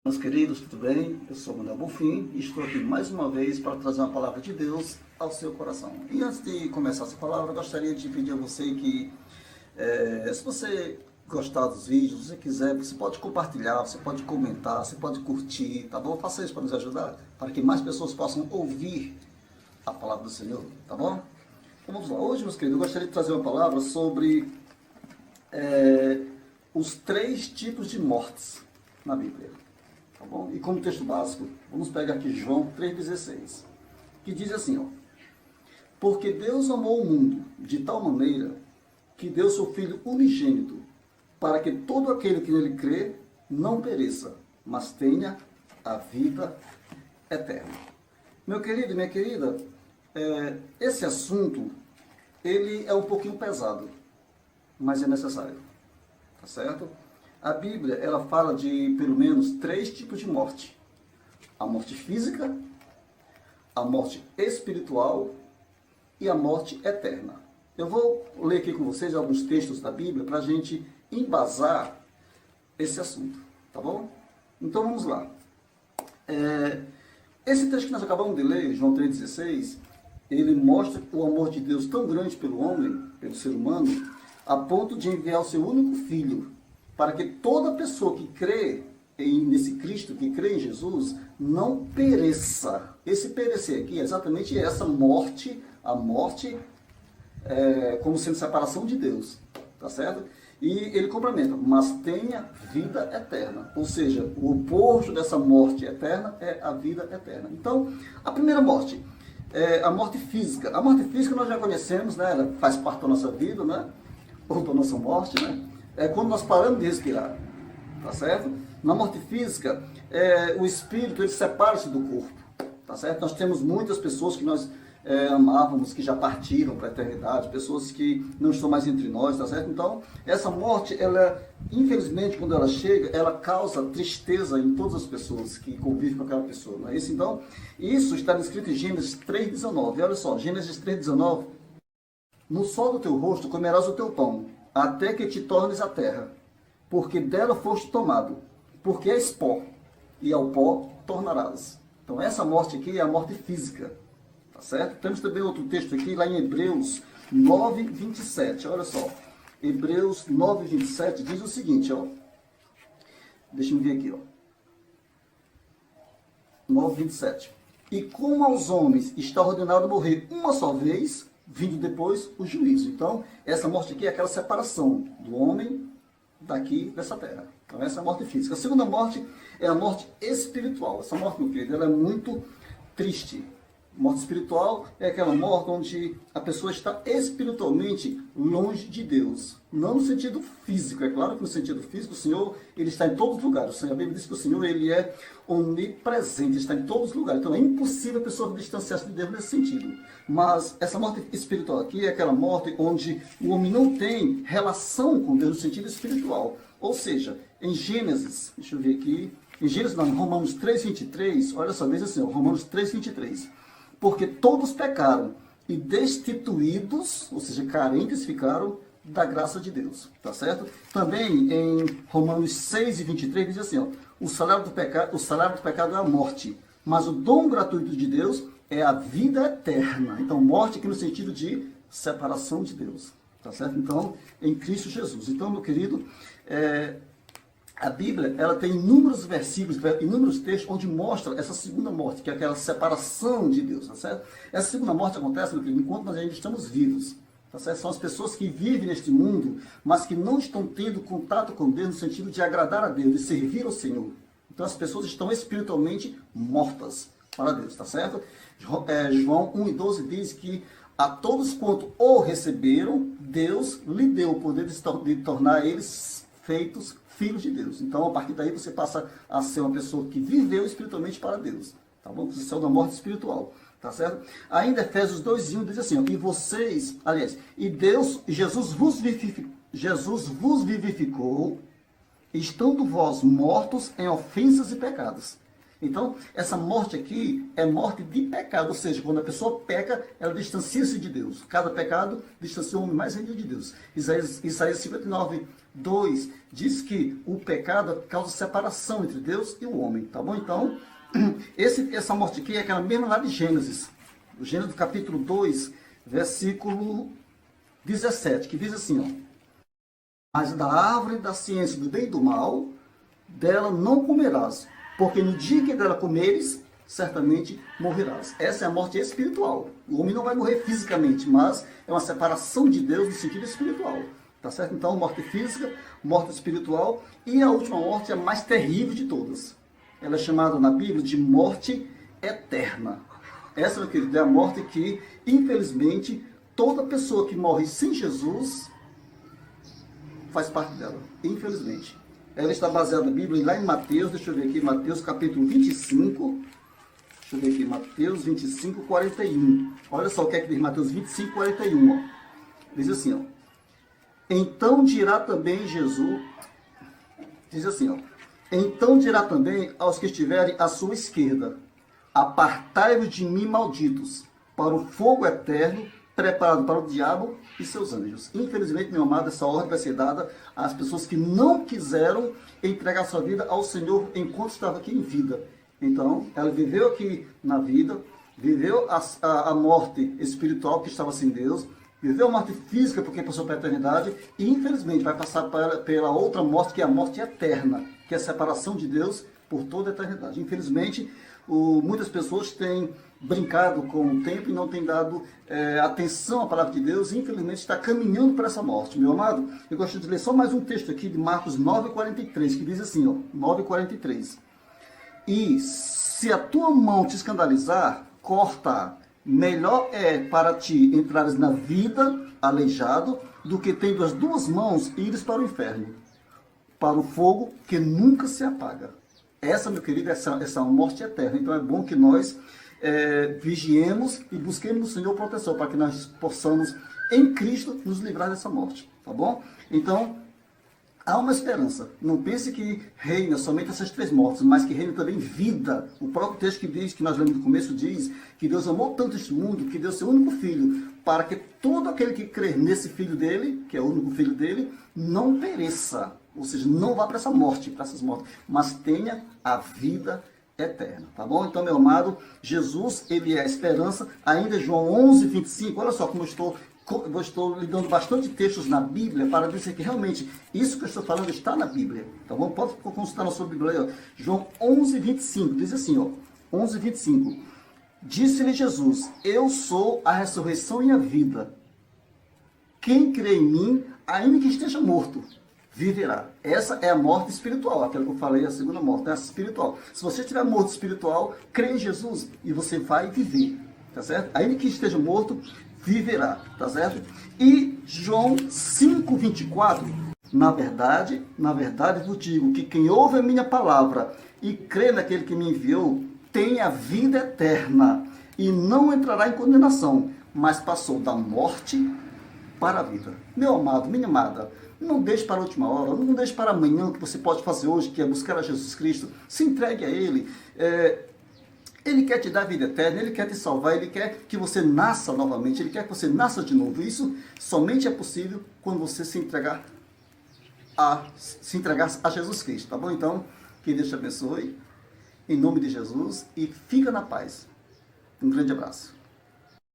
Meus queridos, tudo bem? Eu sou Manuel Bonfim e estou aqui mais uma vez para trazer uma palavra de Deus ao seu coração. E antes de começar essa palavra, eu gostaria de pedir a você que, se você gostar dos vídeos, se você quiser, você pode compartilhar, você pode comentar, você pode curtir, tá bom? Faça isso para nos ajudar, para que mais pessoas possam ouvir a palavra do Senhor, tá bom? Então vamos lá. Hoje, meus queridos, eu gostaria de trazer uma palavra sobre os 3 tipos de mortes na Bíblia. Tá bom? E como texto básico, vamos pegar aqui João 3,16, que diz assim, ó: porque Deus amou o mundo de tal maneira que deu seu Filho unigênito, para que todo aquele que nele crê não pereça, mas tenha a vida eterna. Meu querido e minha querida, esse assunto, ele é um pouquinho pesado, mas é necessário, tá certo? A Bíblia, ela fala de pelo menos 3 tipos de morte: a morte física, a morte espiritual e a morte eterna. Eu vou ler aqui com vocês alguns textos da Bíblia para a gente embasar esse assunto, tá bom? Então vamos lá. Esse texto que nós acabamos de ler, João 3,16, ele mostra o amor de Deus tão grande pelo homem, pelo ser humano, a ponto de enviar o seu único Filho, para que toda pessoa que crê nesse Cristo, que crê em Jesus, não pereça. Esse perecer aqui é exatamente essa morte, a morte como sendo separação de Deus, tá certo? E ele complementa, mas tenha vida eterna. Ou seja, o oposto dessa morte eterna é a vida eterna. Então, a primeira morte é a morte física. A morte física nós já conhecemos, né? Ela faz parte da nossa vida, né? Ou da nossa morte, né? É quando nós paramos de respirar, tá certo? Na morte física, o espírito, ele separa-se do corpo, tá certo? Nós temos muitas pessoas que nós amávamos, que já partiram para a eternidade, pessoas que não estão mais entre nós, tá certo? Então, essa morte, ela, infelizmente, quando ela chega, ela causa tristeza em todas as pessoas que convivem com aquela pessoa, não é isso? Então, isso está escrito em Gênesis 3,19. Olha só, Gênesis 3,19: no sol do teu rosto comerás o teu pão, até que te tornes a terra, porque dela foste tomado, porque és pó, e ao pó tornarás. Então essa morte aqui é a morte física, tá certo? Temos também outro texto aqui, lá em Hebreus 9:27, olha só. Hebreus 9:27 diz o seguinte, ó. Deixa eu ver aqui, ó. 9:27. E como aos homens está ordenado morrer uma só vez, vindo depois o juízo. Então, essa morte aqui é aquela separação do homem daqui, dessa terra. Então, essa é a morte física. A segunda morte é a morte espiritual. Essa morte, meu querido, ela é muito triste. Morte espiritual é aquela morte onde a pessoa está espiritualmente longe de Deus. Não no sentido físico. É claro que no sentido físico o Senhor, ele está em todos os lugares. A Bíblia diz que o Senhor, ele é onipresente, está em todos os lugares. Então é impossível a pessoa distanciar-se de Deus nesse sentido. Mas essa morte espiritual aqui é aquela morte onde o homem não tem relação com Deus no sentido espiritual. Ou seja, em Gênesis, deixa eu ver aqui, em Gênesis não, em Romanos 3:23, olha só, diz assim, Romanos 3:23. Porque todos pecaram e destituídos, ou seja, carentes ficaram da graça de Deus, tá certo? Também em Romanos 6:23 diz assim, ó: o salário do pecado é a morte, mas o dom gratuito de Deus é a vida eterna. Então, morte aqui no sentido de separação de Deus, tá certo? Então, em Cristo Jesus. Então, meu querido, a Bíblia, ela tem inúmeros versículos, inúmeros textos onde mostra essa segunda morte, que é aquela separação de Deus, tá certo? Essa segunda morte acontece, meu querido, enquanto nós ainda estamos vivos, tá certo? São as pessoas que vivem neste mundo, mas que não estão tendo contato com Deus no sentido de agradar a Deus, de servir ao Senhor. Então as pessoas estão espiritualmente mortas para Deus, tá certo? João 1:12 diz que a todos quanto o receberam, Deus lhe deu o poder de tornar eles feitos filhos de Deus. Então, a partir daí, você passa a ser uma pessoa que viveu espiritualmente para Deus. Tá bom? Você saiu da morte espiritual. Tá certo? Ainda Efésios 2:1 diz assim, ó: e vocês, aliás, Jesus vos vivificou, estando vós mortos em ofensas e pecados. Então, essa morte aqui é morte de pecado, ou seja, quando a pessoa peca, ela distancia-se de Deus. Cada pecado distancia o homem mais ainda de Deus. Isaías 59, 2 diz que o pecado causa separação entre Deus e o homem, tá bom? Então, essa morte aqui é aquela mesma lá de Gênesis. O Gênesis capítulo 2, versículo 17, que diz assim, ó. Mas da árvore da ciência do bem e do mal, dela não comerás, porque no dia que dela comeres, certamente morrerás. Essa é a morte espiritual. O homem não vai morrer fisicamente, mas é uma separação de Deus no sentido espiritual. Tá certo? Então, morte física, morte espiritual, e a última morte é a mais terrível de todas. Ela é chamada na Bíblia de morte eterna. Essa, meu querido, é a morte que, infelizmente, toda pessoa que morre sem Jesus faz parte dela, infelizmente. Ela está baseada na Bíblia, lá em Mateus, deixa eu ver aqui, Mateus capítulo 25, deixa eu ver aqui, Mateus 25, 41. Olha só o que é que diz Mateus 25, 41, ó. Diz assim, ó. Então dirá também Jesus, diz assim, ó. Então dirá também aos que estiverem à sua esquerda, apartai-vos de mim, malditos, para o fogo eterno, preparado para o diabo e seus anjos. Infelizmente, meu amado, essa ordem vai ser dada às pessoas que não quiseram entregar sua vida ao Senhor enquanto estava aqui em vida. Então, ela viveu aqui na vida, viveu a morte espiritual que estava sem Deus, viveu a morte física porque passou pela eternidade e, infelizmente, vai passar pela outra morte, que é a morte eterna, que é a separação de Deus por toda a eternidade. Infelizmente, muitas pessoas têm brincado com o tempo e não têm dado atenção à palavra de Deus e, infelizmente, está caminhando para essa morte. Meu amado, eu gosto de ler só mais um texto aqui de Marcos 9,43, que diz assim, ó, 9,43. E se a tua mão te escandalizar, corta. Melhor é para ti entrares na vida aleijado do que tendo as duas mãos e ires para o inferno, para o fogo que nunca se apaga. Essa, meu querido, essa é uma morte eterna. Então é bom que nós vigiemos e busquemos no Senhor proteção, para que nós possamos, em Cristo, nos livrar dessa morte. Tá bom? Então, há uma esperança. Não pense que reina somente essas três mortes, mas que reina também vida. O próprio texto que diz, que nós lemos no começo, diz que Deus amou tanto este mundo, que deu seu único filho, para que todo aquele que crer nesse filho dele, que é o único filho dele, não pereça. Ou seja, não vá para essa morte, para essas mortes, mas tenha a vida eterna, tá bom? Então, meu amado, Jesus, ele é a esperança. Ainda João 11, 25, olha só como eu estou lhe dando bastante textos na Bíblia para dizer que realmente isso que eu estou falando está na Bíblia, tá bom? Pode consultar na sua Bíblia aí, ó. João 11, 25, diz assim, ó, 11, 25. Disse-lhe Jesus, eu sou a ressurreição e a vida. Quem crê em mim, ainda que esteja morto, viverá. Essa é a morte espiritual, aquela que eu falei, a segunda morte, é a espiritual. Se você estiver morto espiritual, crê em Jesus e você vai viver, tá certo? Ainda que esteja morto, viverá, tá certo? E João 5:24, na verdade vos digo que quem ouve a minha palavra e crê naquele que me enviou, tem a vida eterna e não entrará em condenação, mas passou da morte para a vida. Meu amado, minha amada, não deixe para a última hora, não deixe para amanhã o que você pode fazer hoje, que é buscar a Jesus Cristo. Se entregue a Ele. Ele quer te dar vida eterna, Ele quer te salvar, Ele quer que você nasça novamente, Ele quer que você nasça de novo. Isso somente é possível quando você se entregar a Jesus Cristo, tá bom? Então, que Deus te abençoe, em nome de Jesus, e fica na paz. Um grande abraço.